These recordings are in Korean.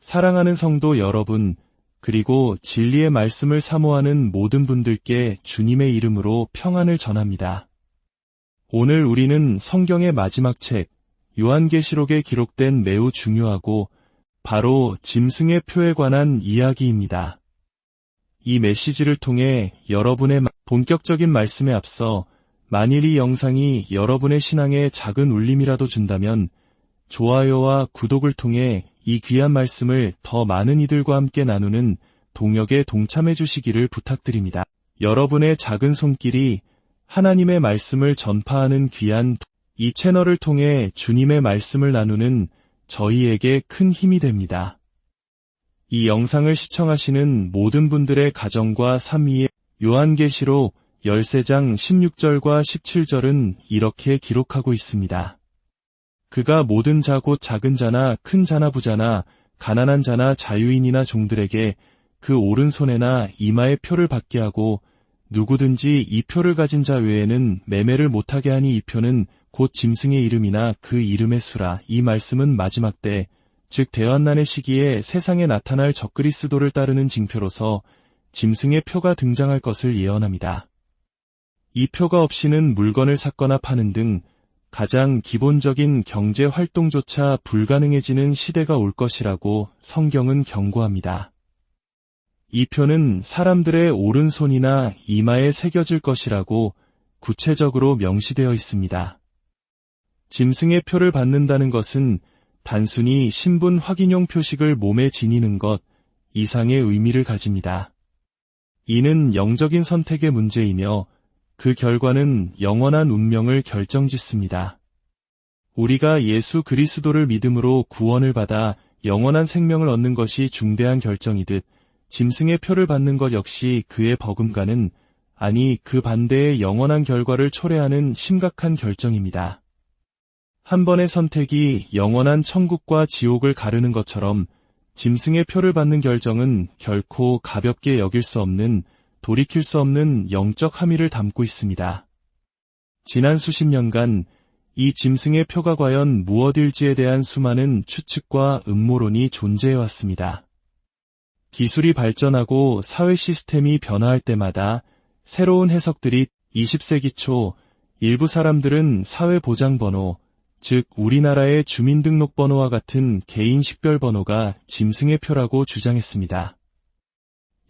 사랑하는 성도 여러분, 그리고 진리의 말씀을 사모하는 모든 분들께 주님의 이름으로 평안을 전합니다. 오늘 우리는 성경의 마지막 책, 요한계시록에 기록된 매우 중요하고 바로 짐승의 표에 관한 이야기입니다. 이 메시지를 통해 여러분의 본격적인 말씀에 앞서 만일 이 영상이 여러분의 신앙에 작은 울림이라도 준다면 좋아요와 구독을 통해 이 귀한 말씀을 더 많은 이들과 함께 나누는 동역에 동참해 주시기를 부탁드립니다. 여러분의 작은 손길이 하나님의 말씀을 전파하는 귀한 이 채널을 통해 주님의 말씀을 나누는 저희에게 큰 힘이 됩니다. 이 영상을 시청하시는 모든 분들의 가정과 삶 위에 요한계시록 13장 16절과 17절은 이렇게 기록하고 있습니다. 그가 모든 자 곧 작은 자나 큰 자나 부자나 가난한 자나 자유인이나 종들에게 그 오른손에나 이마에 표를 받게 하고 누구든지 이 표를 가진 자 외에는 매매를 못하게 하니 이 표는 곧 짐승의 이름이나 그 이름의 수라. 이 말씀은 마지막 때, 즉 대환난의 시기에 세상에 나타날 적그리스도를 따르는 징표로서 짐승의 표가 등장할 것을 예언합니다. 이 표가 없이는 물건을 샀거나 파는 등 가장 기본적인 경제 활동조차 불가능해지는 시대가 올 것이라고 성경은 경고합니다. 이 표는 사람들의 오른손이나 이마에 새겨질 것이라고 구체적으로 명시되어 있습니다. 짐승의 표를 받는다는 것은 단순히 신분 확인용 표식을 몸에 지니는 것 이상의 의미를 가집니다. 이는 영적인 선택의 문제이며 그 결과는 영원한 운명을 결정짓습니다. 우리가 예수 그리스도를 믿음으로 구원을 받아 영원한 생명을 얻는 것이 중대한 결정이듯 짐승의 표를 받는 것 역시 그의 버금가는, 아니 그 반대의 영원한 결과를 초래하는 심각한 결정입니다. 한 번의 선택이 영원한 천국과 지옥을 가르는 것처럼 짐승의 표를 받는 결정은 결코 가볍게 여길 수 없는, 돌이킬 수 없는 영적 함의를 담고 있습니다. 지난 수십 년간 이 짐승의 표가 과연 무엇일지에 대한 수많은 추측과 음모론이 존재해왔습니다. 기술이 발전하고 사회 시스템이 변화할 때마다 새로운 해석들이 20세기 초 일부 사람들은 사회보장번호, 즉 우리나라의 주민등록번호와 같은 개인 식별번호가 짐승의 표라고 주장했습니다.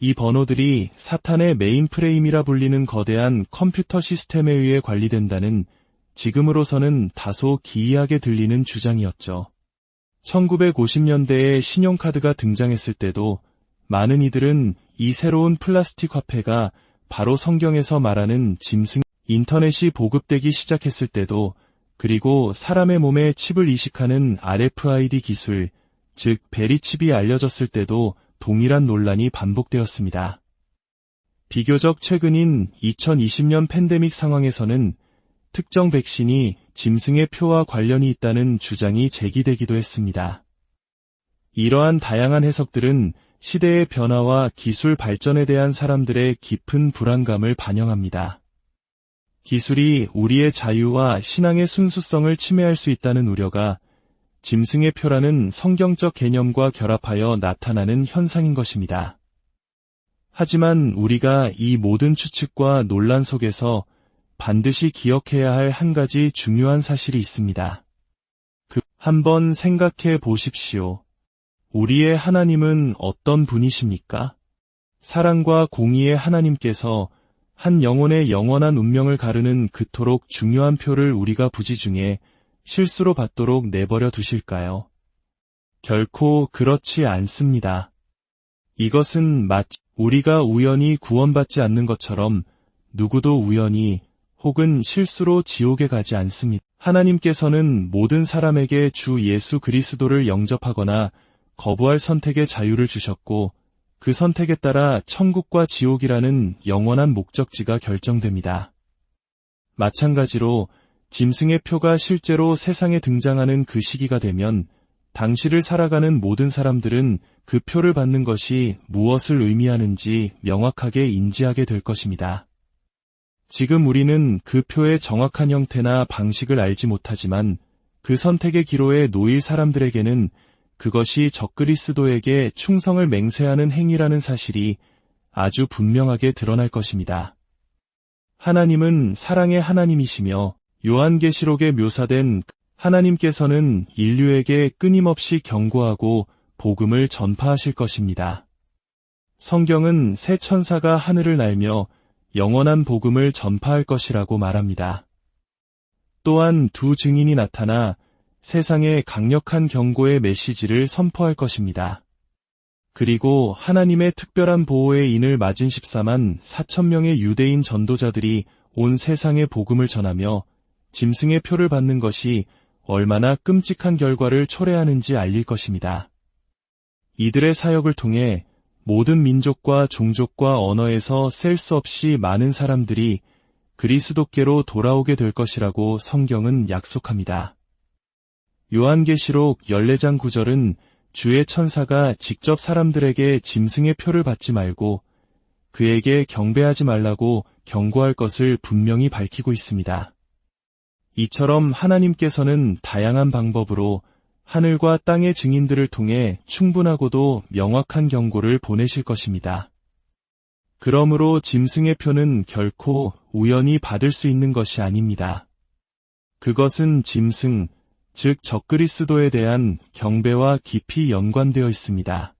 이 번호들이 사탄의 메인프레임이라 불리는 거대한 컴퓨터 시스템에 의해 관리된다는 지금으로서는 다소 기이하게 들리는 주장이었죠. 1950년대에 신용카드가 등장했을 때도 많은 이들은 이 새로운 플라스틱 화폐가 바로 성경에서 말하는 짐승, 인터넷이 보급되기 시작했을 때도, 그리고 사람의 몸에 칩을 이식하는 RFID 기술, 즉 베리칩이 알려졌을 때도 동일한 논란이 반복되었습니다. 비교적 최근인 2020년 팬데믹 상황에서는 특정 백신이 짐승의 표와 관련이 있다는 주장이 제기되기도 했습니다. 이러한 다양한 해석들은 시대의 변화와 기술 발전에 대한 사람들의 깊은 불안감을 반영합니다. 기술이 우리의 자유와 신앙의 순수성을 침해할 수 있다는 우려가 짐승의 표라는 성경적 개념과 결합하여 나타나는 현상인 것입니다. 하지만 우리가 이 모든 추측과 논란 속에서 반드시 기억해야 할 한 가지 중요한 사실이 있습니다. 한번 생각해 보십시오. 우리의 하나님은 어떤 분이십니까? 사랑과 공의의 하나님께서 한 영혼의 영원한 운명을 가르는 그토록 중요한 표를 우리가 부지중에 실수로 받도록 내버려 두실까요? 결코 그렇지 않습니다. 이것은 마치 우리가 우연히 구원받지 않는 것처럼 누구도 우연히 혹은 실수로 지옥에 가지 않습니다. 하나님께서는 모든 사람에게 주 예수 그리스도를 영접하거나 거부할 선택의 자유를 주셨고 그 선택에 따라 천국과 지옥이라는 영원한 목적지가 결정됩니다. 마찬가지로 짐승의 표가 실제로 세상에 등장하는 그 시기가 되면 당시를 살아가는 모든 사람들은 그 표를 받는 것이 무엇을 의미하는지 명확하게 인지하게 될 것입니다. 지금 우리는 그 표의 정확한 형태나 방식을 알지 못하지만 그 선택의 기로에 놓일 사람들에게는 그것이 적그리스도에게 충성을 맹세하는 행위라는 사실이 아주 분명하게 드러날 것입니다. 하나님은 사랑의 하나님이시며 요한계시록에 묘사된 하나님께서는 인류에게 끊임없이 경고하고 복음을 전파하실 것입니다. 성경은 새 천사가 하늘을 날며 영원한 복음을 전파할 것이라고 말합니다. 또한 두 증인이 나타나 세상에 강력한 경고의 메시지를 선포할 것입니다. 그리고 하나님의 특별한 보호의 인을 맞은 14만 4천 명의 유대인 전도자들이 온 세상에 복음을 전하며 짐승의 표를 받는 것이 얼마나 끔찍한 결과를 초래하는지 알릴 것입니다. 이들의 사역을 통해 모든 민족과 종족과 언어에서 셀 수 없이 많은 사람들이 그리스도께로 돌아오게 될 것이라고 성경은 약속합니다. 요한계시록 14장 9절은 주의 천사가 직접 사람들에게 짐승의 표를 받지 말고 그에게 경배하지 말라고 경고할 것을 분명히 밝히고 있습니다. 이처럼 하나님께서는 다양한 방법으로 하늘과 땅의 증인들을 통해 충분하고도 명확한 경고를 보내실 것입니다. 그러므로 짐승의 표는 결코 우연히 받을 수 있는 것이 아닙니다. 그것은 짐승, 즉 적그리스도에 대한 경배와 깊이 연관되어 있습니다.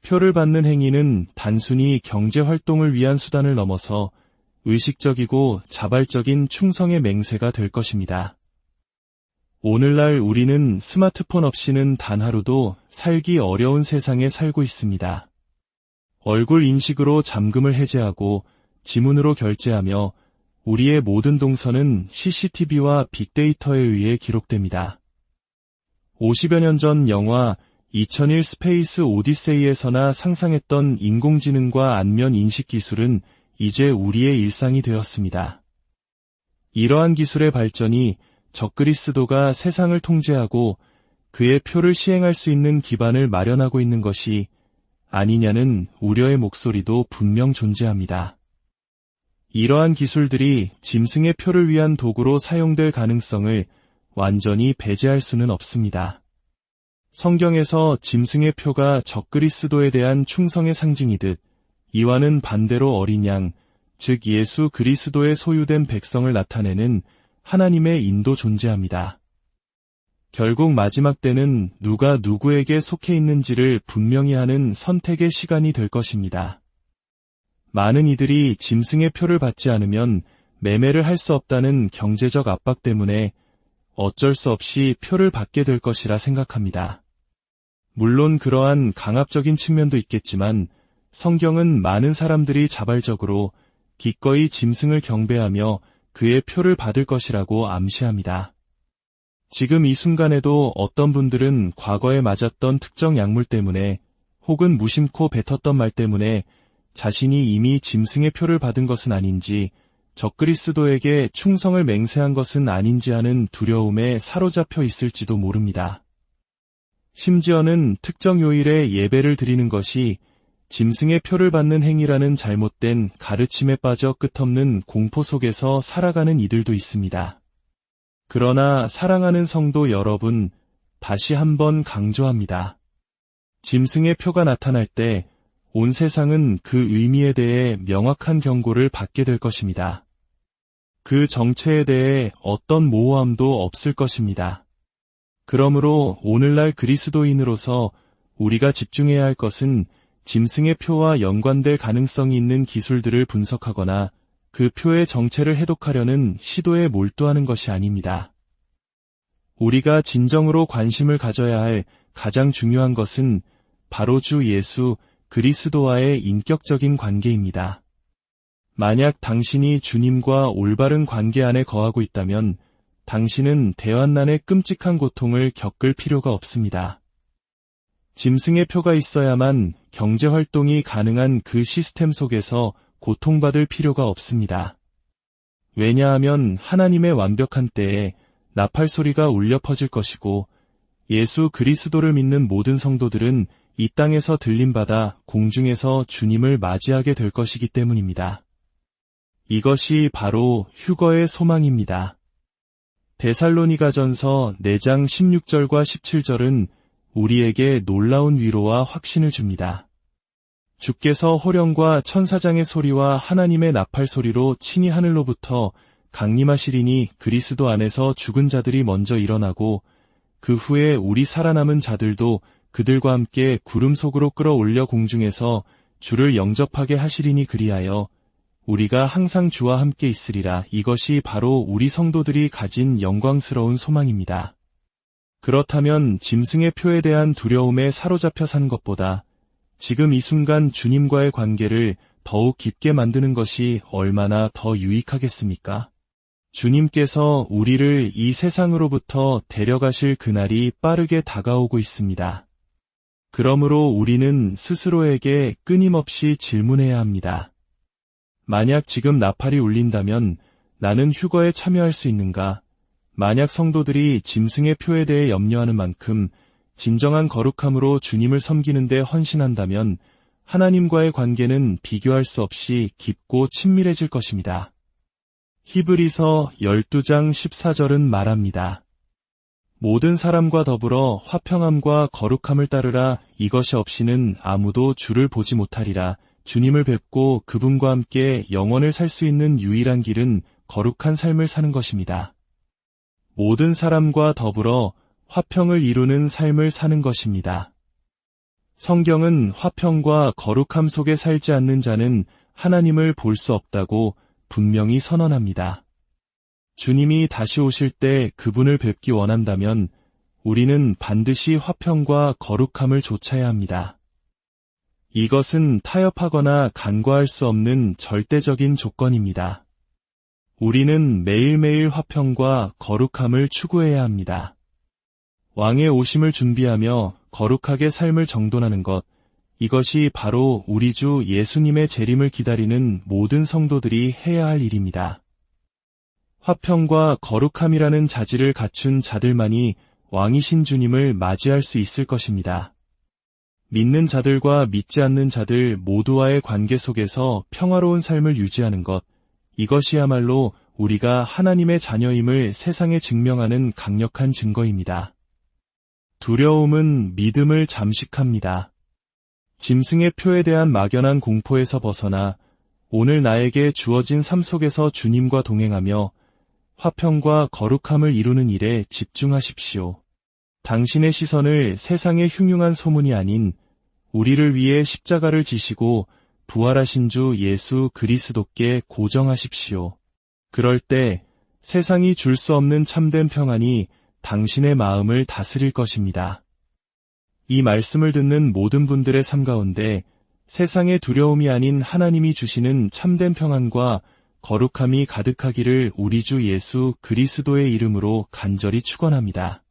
표를 받는 행위는 단순히 경제활동을 위한 수단을 넘어서 의식적이고 자발적인 충성의 맹세가 될 것입니다. 오늘날 우리는 스마트폰 없이는 단 하루도 살기 어려운 세상에 살고 있습니다. 얼굴 인식으로 잠금을 해제하고 지문으로 결제하며 우리의 모든 동선은 CCTV와 빅데이터에 의해 기록됩니다. 50여 년 전 영화 2001 스페이스 오디세이에서나 상상했던 인공지능과 안면 인식 기술은 이제 우리의 일상이 되었습니다. 이러한 기술의 발전이 적그리스도가 세상을 통제하고 그의 표를 시행할 수 있는 기반을 마련하고 있는 것이 아니냐는 우려의 목소리도 분명 존재합니다. 이러한 기술들이 짐승의 표를 위한 도구로 사용될 가능성을 완전히 배제할 수는 없습니다. 성경에서 짐승의 표가 적그리스도에 대한 충성의 상징이듯 이와는 반대로 어린 양, 즉 예수 그리스도의 소유된 백성을 나타내는 하나님의 인도 존재합니다. 결국 마지막 때는 누가 누구에게 속해 있는지를 분명히 하는 선택의 시간이 될 것입니다. 많은 이들이 짐승의 표를 받지 않으면 매매를 할 수 없다는 경제적 압박 때문에 어쩔 수 없이 표를 받게 될 것이라 생각합니다. 물론 그러한 강압적인 측면도 있겠지만 성경은 많은 사람들이 자발적으로 기꺼이 짐승을 경배하며 그의 표를 받을 것이라고 암시합니다. 지금 이 순간에도 어떤 분들은 과거에 맞았던 특정 약물 때문에 혹은 무심코 뱉었던 말 때문에 자신이 이미 짐승의 표를 받은 것은 아닌지 적그리스도에게 충성을 맹세한 것은 아닌지 하는 두려움에 사로잡혀 있을지도 모릅니다. 심지어는 특정 요일에 예배를 드리는 것이 짐승의 표를 받는 행위라는 잘못된 가르침에 빠져 끝없는 공포 속에서 살아가는 이들도 있습니다. 그러나 사랑하는 성도 여러분, 다시 한번 강조합니다. 짐승의 표가 나타날 때 온 세상은 그 의미에 대해 명확한 경고를 받게 될 것입니다. 그 정체에 대해 어떤 모호함도 없을 것입니다. 그러므로 오늘날 그리스도인으로서 우리가 집중해야 할 것은 짐승의 표와 연관될 가능성이 있는 기술들을 분석하거나 그 표의 정체를 해독하려는 시도에 몰두하는 것이 아닙니다. 우리가 진정으로 관심을 가져야 할 가장 중요한 것은 바로 주 예수 그리스도와의 인격적인 관계입니다. 만약 당신이 주님과 올바른 관계 안에 거하고 있다면 당신은 대환난의 끔찍한 고통을 겪을 필요가 없습니다. 짐승의 표가 있어야만 경제활동이 가능한 그 시스템 속에서 고통받을 필요가 없습니다. 왜냐하면 하나님의 완벽한 때에 나팔 소리가 울려 퍼질 것이고 예수 그리스도를 믿는 모든 성도들은 이 땅에서 들림받아 공중에서 주님을 맞이하게 될 것이기 때문입니다. 이것이 바로 휴거의 소망입니다. 데살로니가전서 4장 16절과 17절은 우리에게 놀라운 위로와 확신을 줍니다. 주께서 호령과 천사장의 소리와 하나님의 나팔 소리로 친히 하늘로부터 강림하시리니 그리스도 안에서 죽은 자들이 먼저 일어나고 그 후에 우리 살아남은 자들도 그들과 함께 구름 속으로 끌어올려 공중에서 주를 영접하게 하시리니 그리하여 우리가 항상 주와 함께 있으리라. 이것이 바로 우리 성도들이 가진 영광스러운 소망입니다. 그렇다면 짐승의 표에 대한 두려움에 사로잡혀 산 것보다 지금 이 순간 주님과의 관계를 더욱 깊게 만드는 것이 얼마나 더 유익하겠습니까? 주님께서 우리를 이 세상으로부터 데려가실 그날이 빠르게 다가오고 있습니다. 그러므로 우리는 스스로에게 끊임없이 질문해야 합니다. 만약 지금 나팔이 울린다면 나는 휴거에 참여할 수 있는가? 만약 성도들이 짐승의 표에 대해 염려하는 만큼 진정한 거룩함으로 주님을 섬기는 데 헌신한다면 하나님과의 관계는 비교할 수 없이 깊고 친밀해질 것입니다. 히브리서 12장 14절은 말합니다. 모든 사람과 더불어 화평함과 거룩함을 따르라. 이것이 없이는 아무도 주를 보지 못하리라. 주님을 뵙고 그분과 함께 영원을 살 수 있는 유일한 길은 거룩한 삶을 사는 것입니다. 모든 사람과 더불어 화평을 이루는 삶을 사는 것입니다. 성경은 화평과 거룩함 속에 살지 않는 자는 하나님을 볼 수 없다고 분명히 선언합니다. 주님이 다시 오실 때 그분을 뵙기 원한다면 우리는 반드시 화평과 거룩함을 좇아야 합니다. 이것은 타협하거나 간과할 수 없는 절대적인 조건입니다. 우리는 매일매일 화평과 거룩함을 추구해야 합니다. 왕의 오심을 준비하며 거룩하게 삶을 정돈하는 것, 이것이 바로 우리 주 예수님의 재림을 기다리는 모든 성도들이 해야 할 일입니다. 화평과 거룩함이라는 자질을 갖춘 자들만이 왕이신 주님을 맞이할 수 있을 것입니다. 믿는 자들과 믿지 않는 자들 모두와의 관계 속에서 평화로운 삶을 유지하는 것, 이것이야말로 우리가 하나님의 자녀임을 세상에 증명하는 강력한 증거입니다. 두려움은 믿음을 잠식합니다. 짐승의 표에 대한 막연한 공포에서 벗어나 오늘 나에게 주어진 삶 속에서 주님과 동행하며 화평과 거룩함을 이루는 일에 집중하십시오. 당신의 시선을 세상의 흉흉한 소문이 아닌 우리를 위해 십자가를 지시고 부활하신 주 예수 그리스도께 고정하십시오. 그럴 때 세상이 줄 수 없는 참된 평안이 당신의 마음을 다스릴 것입니다. 이 말씀을 듣는 모든 분들의 삶 가운데 세상의 두려움이 아닌 하나님이 주시는 참된 평안과 거룩함이 가득하기를 우리 주 예수 그리스도의 이름으로 간절히 축원합니다.